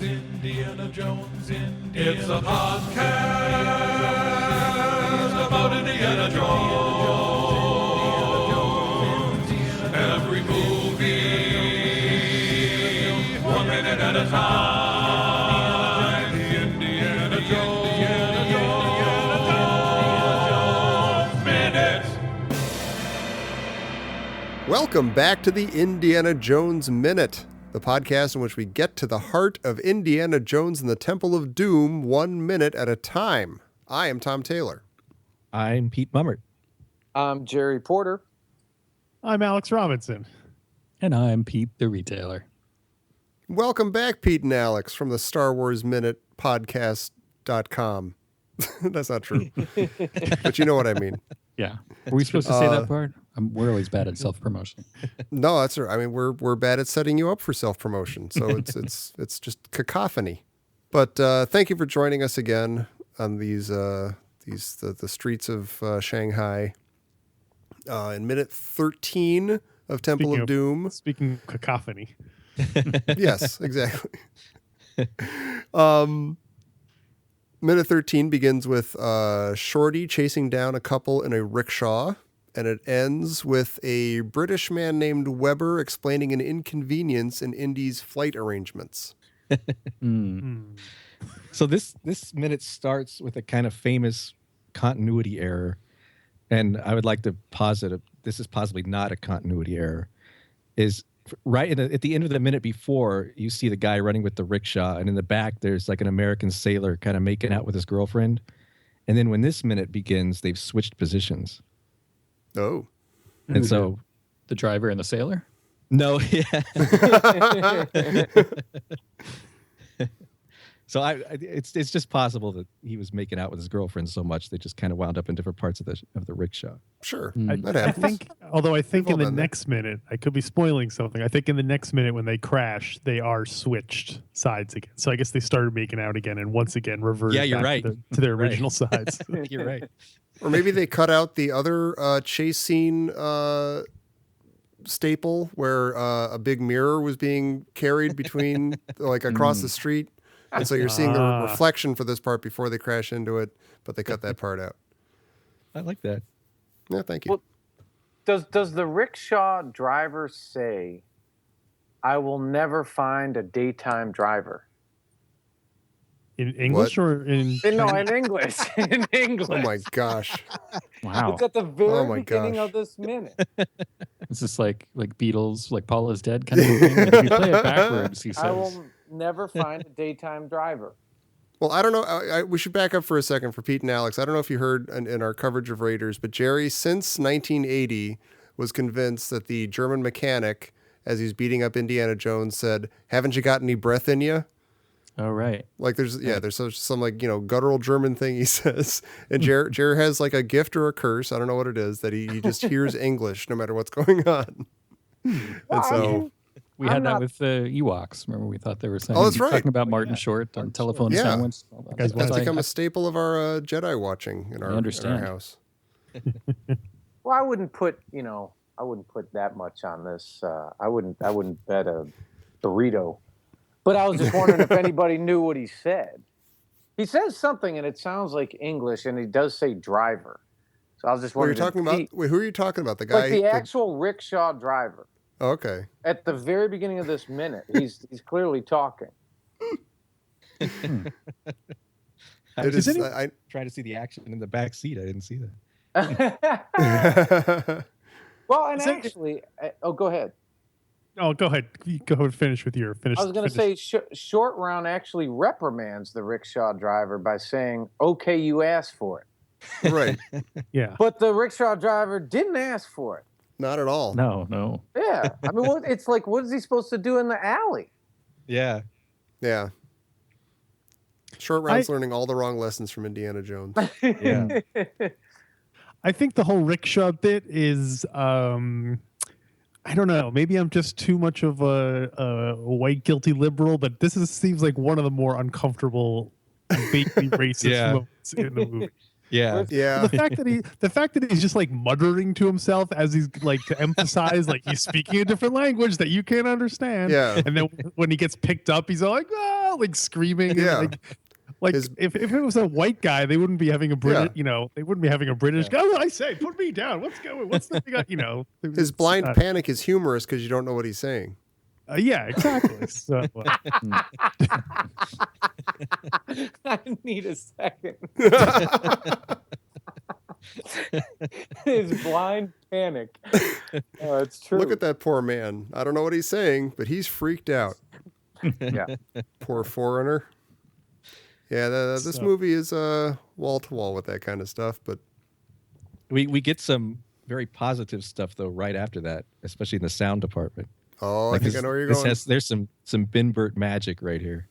Indiana Jones. It's a podcast about Indiana Jones. Every movie, 1 minute at a time. The Indiana Jones Minute. Welcome back to the Indiana Jones Minute, the podcast in which we get to the heart of Indiana Jones and the Temple of Doom 1 minute at a time. I am Tom Taylor. I'm Pete Mummert. I'm Jerry Porter. I'm Alex Robinson. And I'm Pete the Retailer. Welcome back, Pete and Alex, from the Star Wars Minute podcast.com. That's not true, but you know what I mean. Yeah. Are we supposed to say that part? We're always bad at self-promotion. No, that's right. I mean, we're bad at setting you up for self-promotion, so it's just cacophony. But thank you for joining us again on the streets of Shanghai in minute 13 of Temple of Doom. Speaking of cacophony. Yes, exactly. Minute 13 begins with Shorty chasing down a couple in a rickshaw, and it ends with a British man named Weber explaining an inconvenience in Indy's flight arrangements. So this minute starts with a kind of famous continuity error, and I would like to posit this is possibly not a continuity error. Is right at the end of the minute before, you see the guy running with the rickshaw, and in the back there's like an American sailor kind of making out with his girlfriend, and then when this minute begins, they've switched positions. Oh, and so the driver and the sailor? No, yeah. So it's just possible that he was making out with his girlfriend so much they just kind of wound up in different parts of the rickshaw. sure. I happens. think in the next minute, I could be spoiling something. I think in the next minute when they crash, they are switched sides again. So I guess they started making out again and once again reverted back to their original sides. You're right. Or maybe they cut out the other chase scene staple where a big mirror was being carried between, like, across the street. And so you're seeing the reflection for this part before they crash into it, but they cut that part out. I like that. Yeah, thank you. Well, does the rickshaw driver say, "I will never find a daytime driver"? In English or in No, in English. In English. Oh my gosh. Wow. It's at the very beginning of this minute. Is this like Beatles, like Paul is dead kind of thing? Like, if you play it backwards, he says. I will never find a daytime driver. Well, I don't know. We should back up for a second for Pete and Alex. I don't know if you heard in our coverage of Raiders, but Jerry, since 1980, was convinced that the German mechanic, as he's beating up Indiana Jones, said, "Haven't you got any breath in you?" Oh, right. Like there's some like, guttural German thing he says. And Jerry has like a gift or a curse, I don't know what it is, that he just hears English no matter what's going on. And so we had that with the Ewoks. Remember, we thought they were saying, that's right. talking about Martin Short on telephone silence. That's become a staple of our Jedi watching in our house. Well, I wouldn't put that much on this. I wouldn't bet a burrito. But I was just wondering if anybody knew what he said. He says something, and it sounds like English, and he does say driver. So I was just wondering. Who are you talking about? The guy, like the actual rickshaw driver. Oh, okay. At the very beginning of this minute, he's clearly talking. I tried to see the action in the back seat. I didn't see that. Well, and actually, go ahead. Oh, go ahead. Go ahead and finish with your finish. I was going to say, Short Round actually reprimands the rickshaw driver by saying, "Okay, you asked for it." Right. Yeah. But the rickshaw driver didn't ask for it. Not at all. No. Yeah. I mean, it's like, what is he supposed to do in the alley? Yeah. Yeah. Short Round's learning all the wrong lessons from Indiana Jones. Yeah. I think the whole rickshaw bit is, I don't know. Maybe I'm just too much of a white guilty liberal, but seems like one of the more uncomfortable, vaguely racist moments in the movie. Yeah. The fact that he's just like muttering to himself as he's like to emphasize like he's speaking a different language that you can't understand. Yeah. And then when he gets picked up, he's all like, ah! like screaming. Yeah. And, like if it was a white guy, they wouldn't be having a British, they wouldn't be having a British guy. Oh, I say, put me down. What's the thing? His blind panic is humorous because you don't know what he's saying. Yeah, exactly. So, I need a second. His blind panic. Oh, it's true. Look at that poor man. I don't know what he's saying, but he's freaked out. Yeah. Poor foreigner. Yeah, this movie is wall to wall with that kind of stuff, but We get some very positive stuff though right after that, especially in the sound department. I think I know where you're going. There's some Ben Burt magic right here.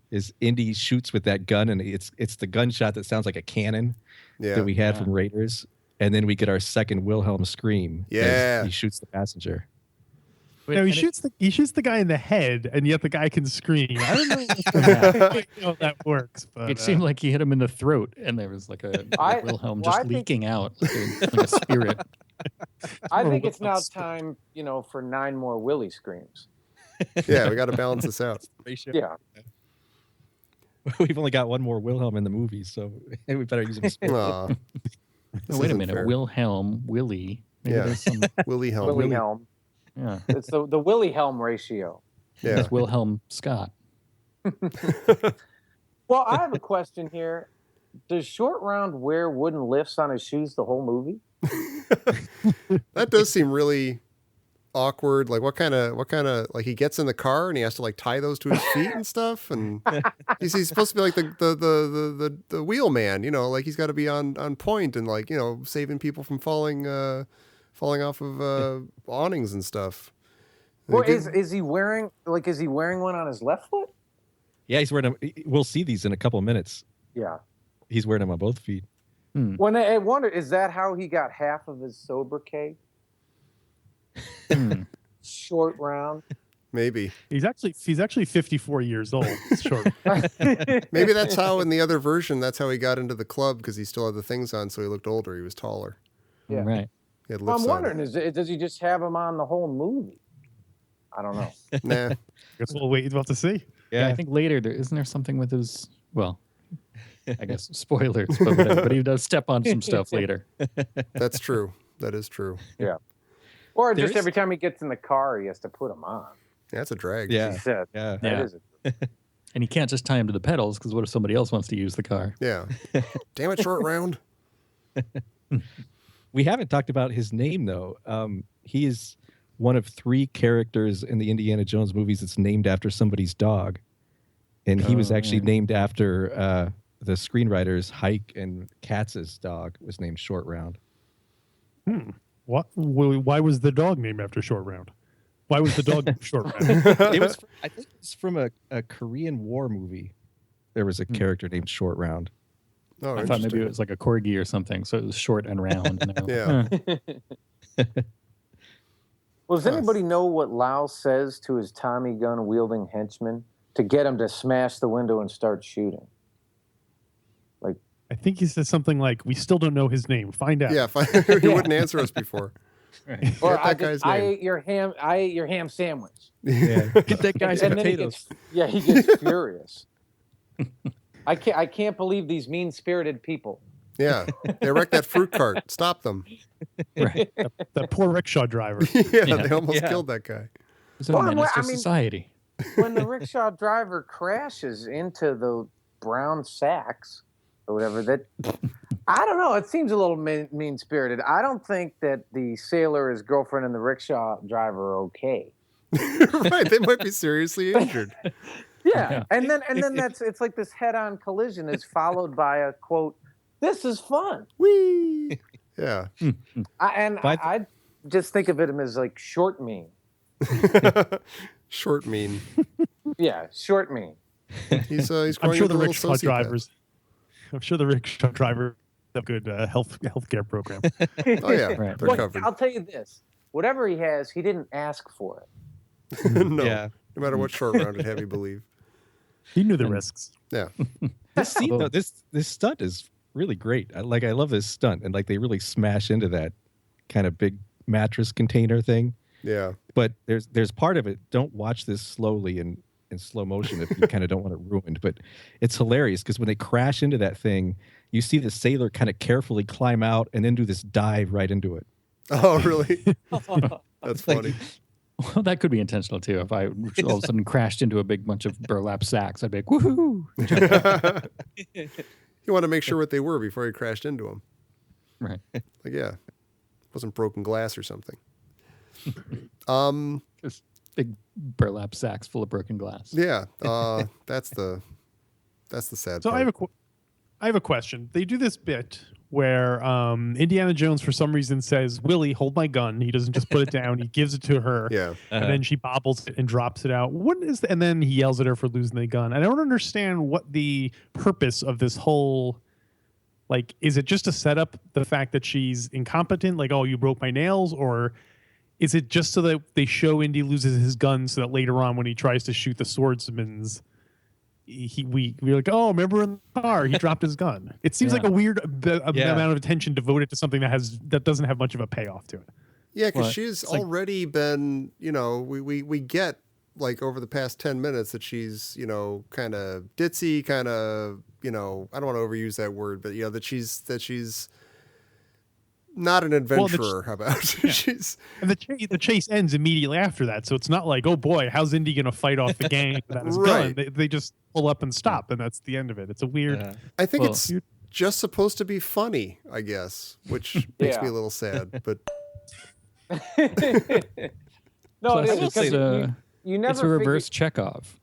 Is Indy shoots with that gun, and it's the gunshot that sounds like a cannon that we had from Raiders, and then we get our second Wilhelm scream. As he shoots the passenger. No, he shoots the guy in the head, and yet the guy can scream. I don't know if that works. But, it seemed like he hit him in the throat, and there was like a Wilhelm just leaking out like a spirit. I think it's now time, for 9 more Willie screams. Yeah, we got to balance this out. Yeah. We've only got one more Wilhelm in the movie, so we better use him. Oh, wait a minute, fair. Wilhelm, Willie. Maybe there's some Willie Helm. Willie Helm. Yeah, it's the Willie Helm ratio. Yeah, it's Wilhelm Scott. Well, I have a question here. Does Short Round wear wooden lifts on his shoes the whole movie? That does seem really awkward. Like what kind of like he gets in the car and he has to like tie those to his feet and stuff, and he's supposed to be like the wheelman, like he's got to be on point and like saving people from falling off of awnings and stuff. Well, is he wearing one on his left foot? Yeah, he's wearing them. We'll see these in a couple of minutes. Yeah, he's wearing them on both feet. When I wonder, is that how he got half of his sobriquet? Short Round. Maybe he's actually 54 years old. Short. Maybe that's how in the other version that's how he got into the club, because he still had the things on, so he looked older. He was taller. Yeah, right. Well, I'm wondering, does he just have him on the whole movie? I don't know. Nah. Guess we'll wait to see. Yeah, I think later isn't there something with his. Well, I guess spoilers, but whatever. But he does step on some stuff later. That's true. That is true. Yeah. Or just every time he gets in the car, he has to put them on. Yeah, that's a drag. Yeah. He said. Yeah. That is And he can't just tie him to the pedals, because what if somebody else wants to use the car? Yeah. Damn it, Short Round. We haven't talked about his name though. He is one of 3 characters in the Indiana Jones movies that's named after somebody's dog, and he was actually named after the screenwriters Hike and Katz's dog was named Short Round. What? Why was the dog named after Short Round? Why was the dog named Short Round? I think it's from a Korean War movie. There was a character named Short Round. Oh, I thought maybe it was like a corgi or something, so it was short and round. Yeah. Well, does anybody know what Lao says to his Tommy gun wielding henchman to get him to smash the window and start shooting? I think he says something like, "We still don't know his name. Find out." Yeah, he wouldn't answer us before. Right. Or that guy's I name. ate your ham sandwich. Yeah, get that guy's And then potatoes. he gets furious. I can't believe these mean-spirited people. Yeah, they wrecked that fruit cart. Stop them. Right. The poor rickshaw driver. Yeah, they almost killed that guy. It's a menace to society. When the rickshaw driver crashes into the brown sacks or whatever, that I don't know. It seems a little mean-spirited. I don't think that the sailor, his girlfriend, and the rickshaw driver are okay. Right, they might be seriously injured. Yeah, and then it's like this head-on collision is followed by a quote, "This is fun." Whee! Yeah. I just think of it as like short mean. Short mean. Yeah, short mean. He's I'm sure the rickshaw drivers have a good healthcare program. Oh yeah, Right. they're Look, covered. I'll tell you this: whatever he has, he didn't ask for it. No, Yeah. no matter what Short Round would have you believe. He knew the risks. Yeah. This scene though, this stunt is really great. I love this stunt, and like they really smash into that kind of big mattress container thing. Yeah. But there's part of it. Don't watch this slowly and in slow motion if you kind of don't want it ruined. But it's hilarious because when they crash into that thing, you see the sailor kind of carefully climb out and then do this dive right into it. Oh, really? That's funny. Well, that could be intentional too. If I all of a sudden crashed into a big bunch of burlap sacks, I'd be like, woohoo! You want to make sure what they were before you crashed into them. Right. Like, yeah, wasn't broken glass or something. Just big burlap sacks full of broken glass. Yeah, that's the sad So part. I have a question. They do this bit where Indiana Jones, for some reason, says, "Willie, hold my gun." He doesn't just put it down; he gives it to her. Yeah, And then she bobbles it and drops it out. What is? And then he yells at her for losing the gun. I don't understand what the purpose of this whole. Like, is it just to set up the fact that she's incompetent? Like, oh, you broke my nails, or is it just so that they show Indy loses his gun so that later on when he tries to shoot the swordsman's, we're like, oh, remember in the car he dropped his gun. It seems like a weird amount of attention devoted to something that doesn't have much of a payoff to it. yeah, because Well, she's it's like- already been, we get like over the past 10 minutes that she's, kind of ditzy, kind of, I don't want to overuse that word, but that she's not an adventurer. How about she's And the chase ends immediately after that, so it's not like, oh boy, how's Indy gonna fight off the gang without his Right. gun? They just pull up and stop, and that's the end of it. It's a weird. I think Well- it's just supposed to be funny, I guess, which makes me Yeah. a little sad. But No, it Plus, is it's, because you never it's a reverse Chekhov.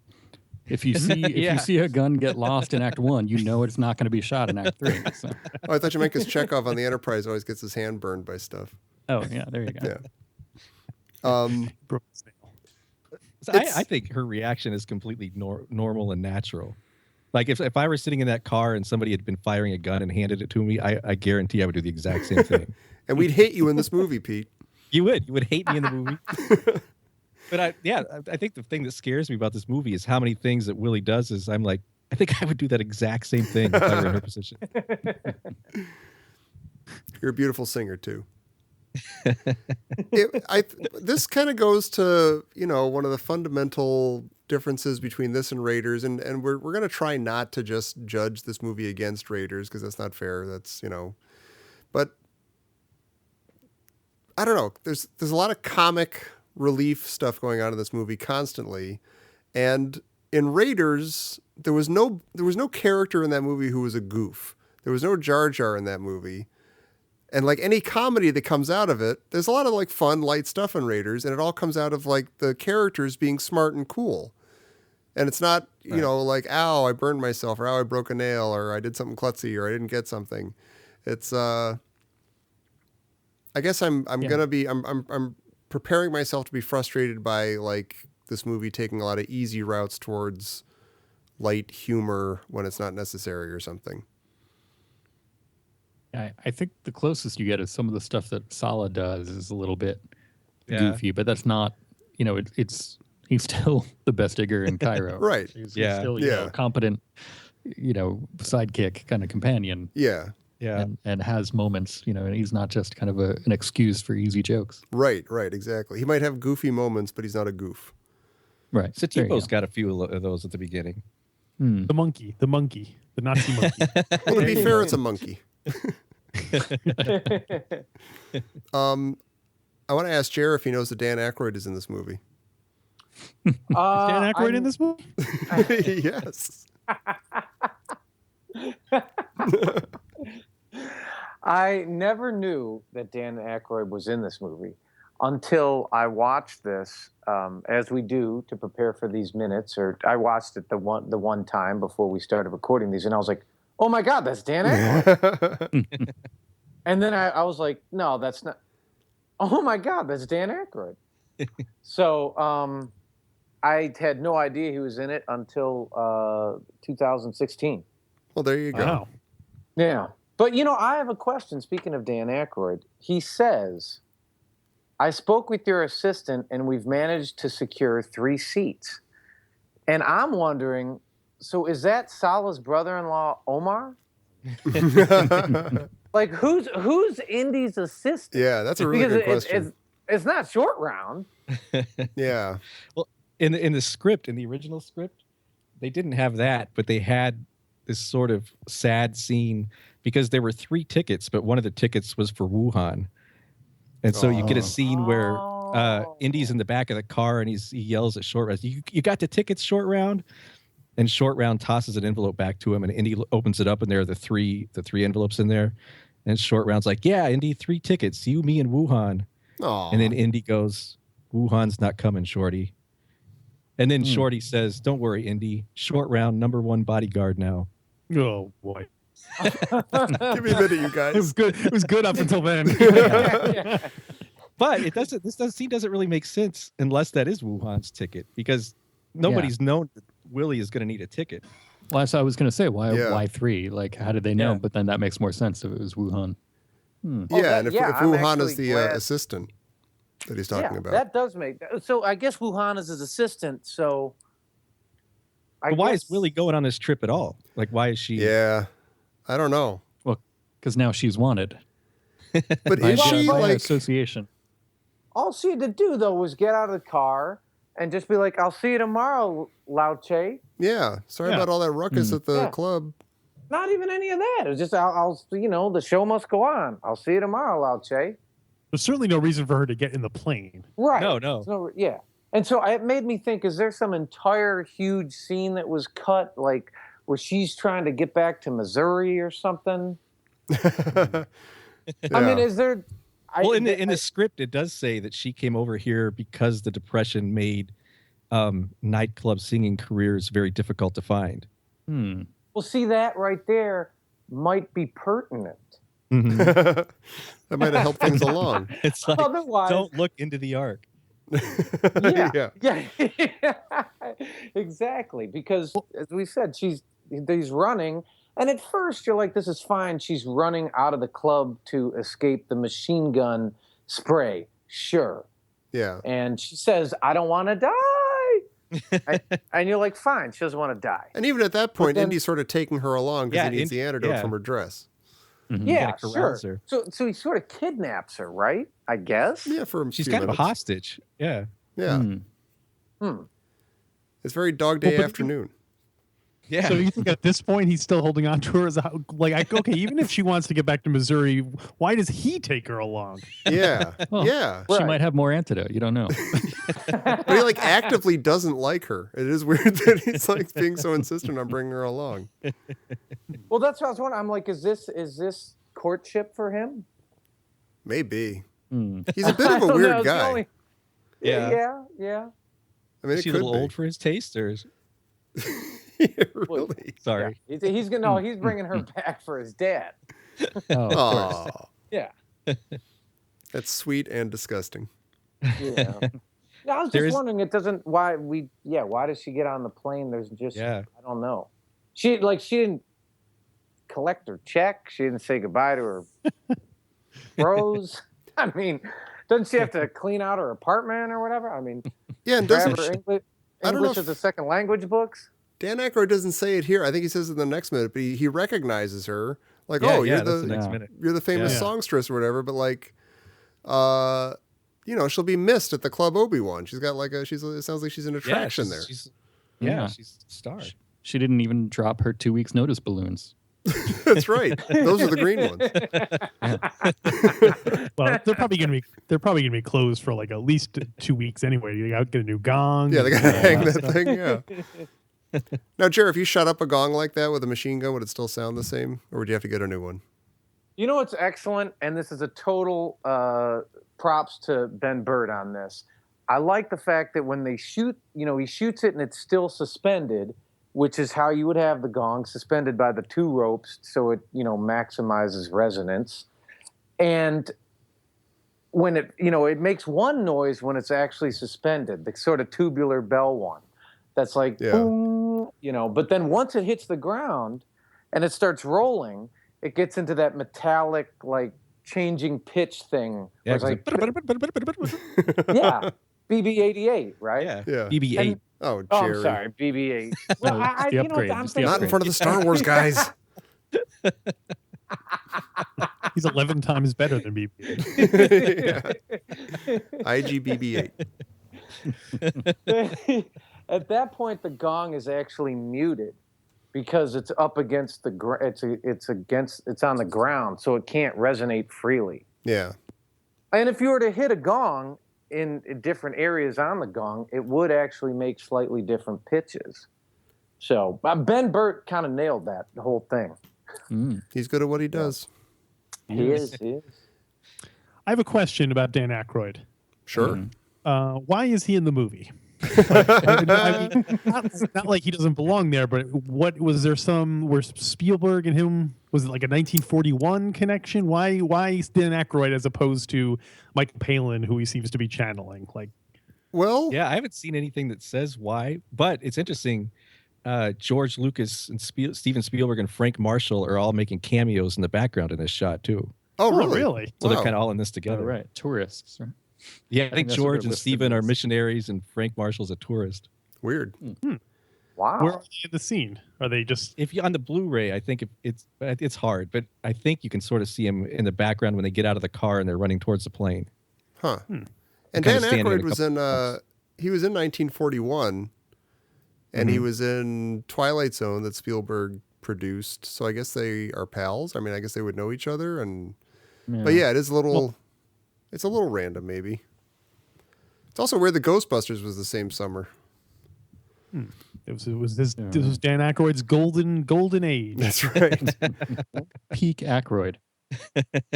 If you see Yeah. if you see a gun get lost in Act 1, you know it's not going to be shot in Act 3. So. I thought you meant because Chekhov on the Enterprise always gets his hand burned by stuff. Oh yeah, there you go. Yeah. broken snail. So It's- I think her reaction is completely normal and natural. Like if I were sitting in that car and somebody had been firing a gun and handed it to me, I guarantee I would do the exact same thing. And we'd hate you in this movie, Pete. You would hate me in the movie. But I think the thing that scares me about this movie is how many things that Willie does is I'm like, I think I would do that exact same thing if I were in her position. You're a beautiful singer too. This kind of goes to one of the fundamental differences between this and Raiders, and we're going to try not to just judge this movie against Raiders because that's not fair. That's but I don't know. There's a lot of comic relief stuff going on in this movie constantly, and in Raiders there was no character in that movie who was a goof. There was no Jar Jar in that movie. And like any comedy that comes out of it, there's a lot of like fun, light stuff in Raiders, and it all comes out of like the characters being smart and cool. And it's not, like, ow, I burned myself, or ow, I broke a nail, or I did something klutzy, or I didn't get something. It's I guess I'm preparing myself to be frustrated by like this movie taking a lot of easy routes towards light humor when it's not necessary or something. I think the closest you get is some of the stuff that Sala does is a little bit Yeah. goofy, but that's not, it's he's still the best digger in Cairo. Right. He's Yeah. still, Yeah. competent, sidekick kind of companion Yeah. Yeah. and has moments, and he's not just kind of an excuse for easy jokes. Right, exactly. He might have goofy moments, but he's not a goof. Right. There you Satipo's go. got a few of those at the beginning. The monkey, the Nazi monkey. Well, to be fair, it's a monkey. I want to ask Jer if he knows that Dan Aykroyd is in this movie. Dan Aykroyd in this movie? Yes. I never knew that Dan Aykroyd was in this movie until I watched this, as we do to prepare for these minutes. Or I watched it the one time before we started recording these, and I was like, "Oh my God, that's Dan Aykroyd!" And then I was like, "No, that's not." Oh my God, that's Dan Aykroyd. So I had no idea he was in it until 2016. Well, there you go. Wow. Yeah. But, I have a question. Speaking of Dan Aykroyd, he says, I spoke with your assistant and we've managed to secure 3 seats. And I'm wondering, so is that Salah's brother-in-law, Omar? Like, who's Indy's assistant? Yeah, that's a really Because good question. it's not Short Round. Yeah. in the script, in the original script, they didn't have that, but they had this sort of sad scene because there were 3 tickets, but one of the tickets was for Wuhan. And so you get a scene where Indy's in the back of the car and he yells at Short Round, you got the tickets, Short Round? And Short Round tosses an envelope back to him, and Indy opens it up, and there are the three envelopes in there. And Short Round's like, yeah, Indy, 3 tickets, you, me, and Wuhan. Aw. And then Indy goes, Wuhan's not coming, Shorty. And then Shorty says, don't worry, Indy. Short Round, #1 bodyguard now. Oh boy. Give me a minute, you guys. It was good. It was good up until then. But this scene doesn't really make sense unless that is Wuhan's ticket, because nobody's known that Willie is going to need a ticket. Well, that's what I was going to say. Yeah. Why 3? Like, how did they know? Yeah. But then that makes more sense if it was Wuhan. Yeah, and if I'm Wuhan actually is the glad- assistant that he's talking yeah, about. that does make. So I guess Wuhan is his assistant. So. But why is Willie going on this trip at all? Like, why is she? Yeah, I don't know. Well, because now she's wanted. But By is she by like? association? All she had to do though was get out of the car and just be like, "I'll see you tomorrow, Lao Che." Yeah, sorry about all that ruckus at the Yeah. club. Not even any of that. It was just, I'll the show must go on. I'll see you tomorrow, Lao Che. There's certainly no reason for her to get in the plane. Right. No. Yeah. And so it made me think, is there some entire huge scene that was cut, like where she's trying to get back to Missouri or something? I mean, is there... Well, in the script, it does say that she came over here because the Depression made nightclub singing careers very difficult to find. Well, see, that right there might be pertinent. that might have helped things along. It's like, Otherwise- don't look into the ark. Yeah. Exactly. Because as we said, he's running, and at first you're like, this is fine. She's running out of the club to escape the machine gun spray. Sure. Yeah. And she says, I don't want to die. and you're like, fine, she doesn't want to die. And even at that point, then- Indy's sort of taking her along because Yeah, he needs the antidote yeah. from her dress. Yeah, gotta sure. carouse her. So he sort of kidnaps her, right? I guess. Yeah, for a She's few kind of a minutes. hostage. Yeah. Yeah. It's very Dog Day Well, but- afternoon. Yeah. So you think at this point he's still holding on to her? Okay, even if she wants to get back to Missouri, why does he take her along? Yeah. Well, Yeah. She Right. might have more antidote. You don't know. But he like actively doesn't like her. It is weird that he's like being so insistent on bringing her along. Well, that's what I was wondering. I'm like, is this courtship for him? Maybe. He's a bit of a I don't know, weird it's the guy. only- Yeah. Yeah. I mean, Is it she a could little be. old for his taste, or Yeah, really. sorry? Yeah. He's bringing her back for his dad. Oh, of course. Aw, Yeah. that's sweet and disgusting. Yeah. No, I was There just is- wondering. It doesn't. Why does she get on the plane? There's just. Yeah. I don't know. She didn't collect her check. She didn't say goodbye to her bros. I mean, doesn't she have to clean out her apartment or whatever? I mean, Yeah, and grab doesn't her English, I don't know English if- as a second language books. Dan Aykroyd doesn't say it here. I think he says it in the next minute, but he recognizes her. Like, Yeah, oh, yeah, you're that's the the next Yeah. minute. you're the famous Yeah. songstress or whatever. But like, she'll be missed at the Club Obi-Wan. She's got like it sounds like she's an attraction there. She's Yeah. she's a star. She didn't even drop her 2 weeks notice balloons. That's right. Those are the green ones. Well, they're probably gonna be closed for like at least 2 weeks anyway. You got to get a new gong. Yeah, they and gotta all hang that that stuff. thing. Yeah. Now, Jer, if you shut up a gong like that with a machine gun, would it still sound the same, or would you have to get a new one? You know what's excellent, and this is a total props to Ben Bird on this. I like the fact that when they shoot, he shoots it and it's still suspended, which is how you would have the gong suspended by the 2 ropes, so it maximizes resonance. And when it makes one noise when it's actually suspended, the sort of tubular bell one. That's like Yeah. boom, But then once it hits the ground and it starts rolling, it gets into that metallic, like changing pitch thing. Yeah, where it's like, yeah, BB-88, right? Yeah. Yeah. BB-8. And- Oh, Oh, Jerry. I'm sorry, BB-8. it's the upgrade, I'm it's the thinking- Not in front of the Star Wars guys. He's 11 times better than BB. Yeah. IGBB-8. At that point, the gong is actually muted because it's up against the it's on the ground, so it can't resonate freely. Yeah. And if you were to hit a gong in different areas on the gong, it would actually make slightly different pitches. So Ben Burt kind of nailed that the whole thing. He's good at what he does. He is. I have a question about Dan Aykroyd. Sure. Why is he in the movie? I mean, not like he doesn't belong there, but what was there were Spielberg and him, was it like a 1941 connection? Why is Dan Aykroyd as opposed to Michael Palin, who he seems to be channeling? Like, Well, Yeah, I haven't seen anything that says why, but it's interesting. George Lucas and Steven Spielberg and Frank Marshall are all making cameos in the background in this shot too. oh, really? really? So Wow. they're kind of all in this Oh, together. right. Tourists. Right? Yeah, I think that's what George they're and listed Steven are as. missionaries and Frank Marshall's a tourist. Weird. Wow. Where are they in the scene? Are they just If you on the Blu-ray, I think it's hard, but I think you can sort of see him in the background when they get out of the car and they're running towards the plane. Huh. And Kinda Dan standing Aykroyd a was in he was in 1941 and he was in Twilight Zone that Spielberg produced. So I guess they are pals. I mean, I guess they would know each other but yeah, it is a little it's a little random maybe. It's also weird the Ghostbusters was the same summer. this was Dan Aykroyd's golden age. That's right. Peak Aykroyd.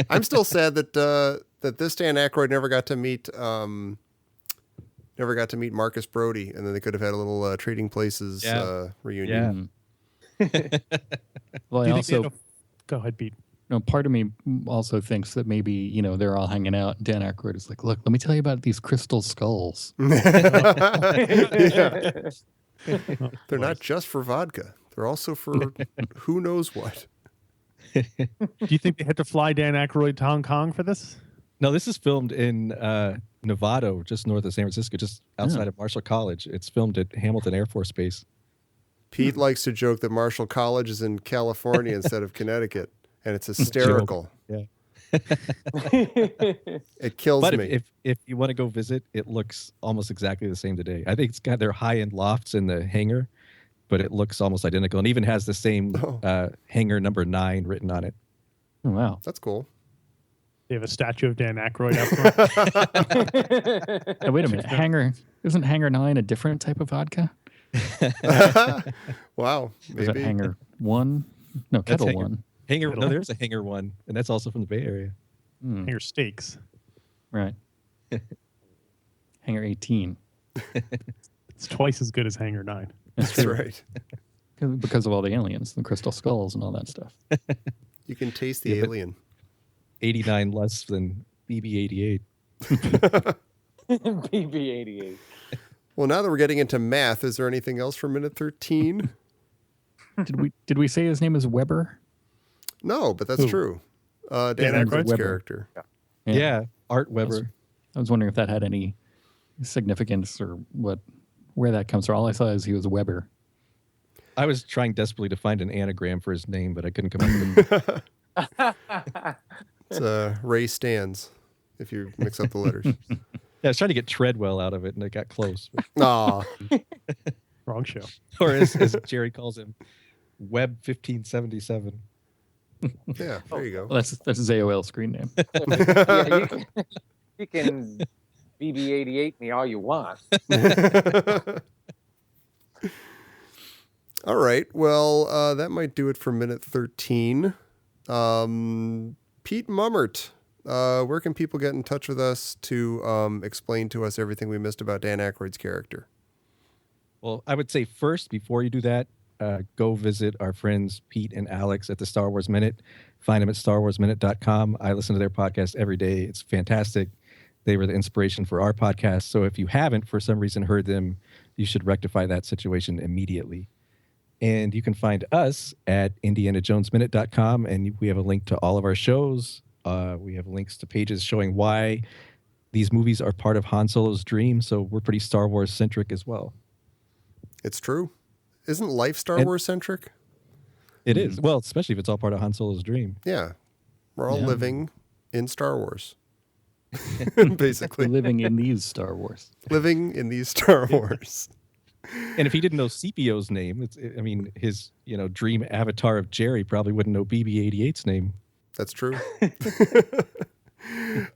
I'm still sad that that this Dan Aykroyd never got to meet Marcus Brody, and then they could have had a little Trading Places reunion. Yeah. Well, Do I you think they also, had Go ahead, Pete. part of me also thinks that maybe, they're all hanging out. Dan Aykroyd is like, look, let me tell you about these crystal skulls. Yeah. They're not just for vodka; they're also for who knows what. Do you think they had to fly Dan Aykroyd to Hong Kong for this? No, this is filmed in Novato, just north of San Francisco, just outside of Marshall College. It's filmed at Hamilton Air Force Base. Pete likes to joke that Marshall College is in California instead of Connecticut, and it's hysterical. Yeah. It kills But me. if you want to go visit, it looks almost exactly the same today. I think it's got their high-end lofts in the hangar, but it looks almost identical and even has the same hangar number 9 written on it. Oh, wow. That's cool. They have a statue of Dan Aykroyd up front. Oh, wait a minute. Isn't Hangar 9 a different type of vodka? Wow. Is that Maybe. Hangar 1? No, That's Kettle Hangar 1. No, there's a hangar 1, and that's also from the Bay Area. Hangar Steaks. Right. Hangar 18. It's twice as good as Hangar 9. That's right. Because of all the aliens, the crystal skulls and all that stuff. You can taste the Yeah, but- alien. 89 less than BB-88. BB-88. Well, now that we're getting into math, is there anything else for minute 13? Did we say his name is Weber? No, but that's Who? true. Dan Dan Aykroyd's Weber. character. Yeah, Art Weber. I was wondering if that had any significance or where that comes from. All I saw is he was Weber. I was trying desperately to find an anagram for his name, but I couldn't come up with it. It's Ray Stans, if you mix up the letters. Yeah, I was trying to get Treadwell out of it, and it got close. Aw. Wrong show. Or as Jerry calls him, Web 1577. Yeah, there you go. Well, that's AOL screen name. Yeah, you can BB-88 me all you want. All right. Well, that might do it for minute 13. Pete Mummert, where can people get in touch with us to explain to us everything we missed about Dan Aykroyd's character? Well, I would say first, before you do that, go visit our friends Pete and Alex at the Star Wars Minute. Find them at starwarsminute.com. I listen to their podcast every day. It's fantastic. They were the inspiration for our podcast. So if you haven't, for some reason, heard them, you should rectify that situation immediately. And you can find us at indianajonesminute.com, and we have a link to all of our shows. We have links to pages showing why these movies are part of Han Solo's dream. So we're pretty Star Wars centric as well. It's true. Isn't life Star Wars centric? It is. Well, especially if it's all part of Han Solo's dream. Yeah. We're all Yeah. living in Star Wars. Basically, Living in these Star Wars. living in these Star Wars. And if he didn't know CPO's name, I mean, his dream avatar of Jerry probably wouldn't know BB-88's name. That's true.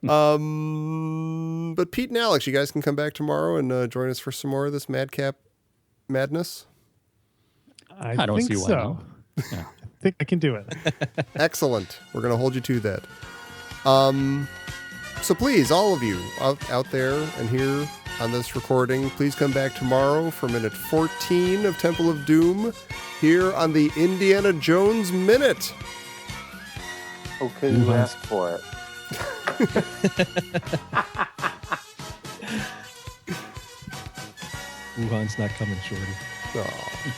But Pete and Alex, you guys can come back tomorrow and join us for some more of this madcap madness. I don't think see why so. not. Yeah. I think I can do it. Excellent. We're going to hold you to that. So please, all of you out there and here on this recording, please come back tomorrow for minute 14 of Temple of Doom here on the Indiana Jones Minute. Okay, you asked for it. Wuhan's not coming, Shorty. Oh.